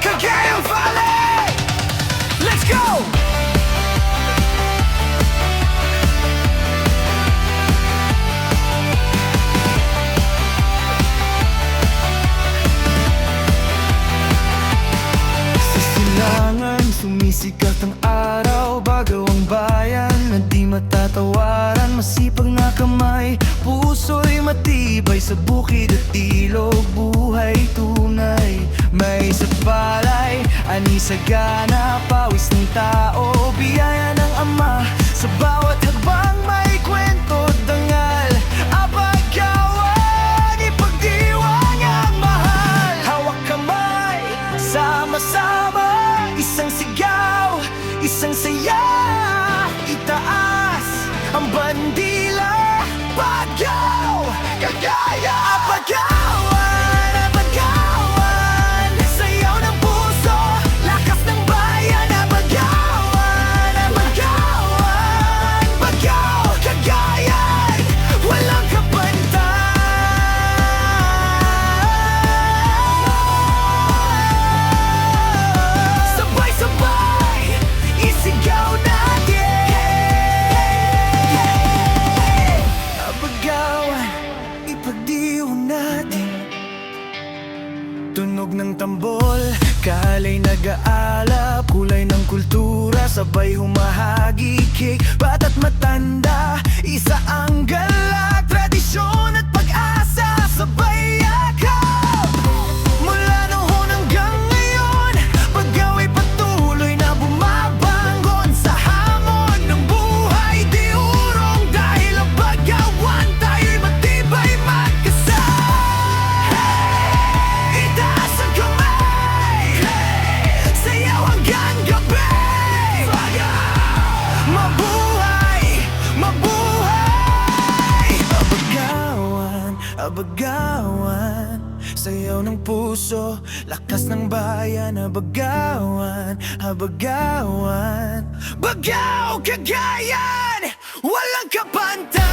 Cagayan Valley! Let's go! Sa silangan, sumisikat ang araw. Bago ang bayan na di matatawaran. Masipag na kamay, puso'y matibay. Sa bukid at ilog, buhay tunay. May sa palay, ani sa gana. Pawis ng tao, biyaya ng Ama. Sa bawat habang may kwento, dangal. Abagawan, ipagdiwang ang mahal. Hawak kamay, sama-sama. Isang sigaw, isang saya. Itaas ang bandila. Bagaw, Cagayan, Abagawan, Abagawan. Sayaw ng puso, lakas ng bayan. Abagawan, Abagawan. Bagaw, Cagayan, walang kapantay. Sabay-sabay, isigaw natin. Abagawan, ipagdiwang natin. Tunog ng tambol, kalay nag-aalap. Kulay ng kultura, sabay humahagikik. Bata't matanda, isa ang galak. Tradisyon at pag-asa, sabay yakap. Mula noon hanggang ngayon, Bagaw'y patuloy na bumabangon. Sa hamon ng buhay, di urong. Dahil ang Bagawan, tayo'y matibay magkasama. Itaas ang kamay, sayaw hanggang gabi. Mabuhay, mabuhay. Abagawan, Abagawan. Sayaw ng puso, lakas ng bayan. Abagawan, Abagawan. Bagaw, Cagayan, walang kapantay.